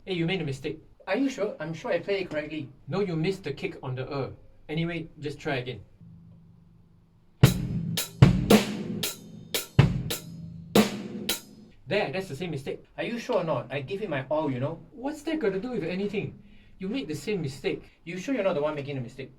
Hey, you made a mistake. Are you sure? I'm sure I played it correctly. No, you missed the kick on the Anyway, just try again. There, that's the same mistake. Are you sure or not? I give it my all, you know. What's that got to do with anything? You made the same mistake. You sure you're not the one making the mistake?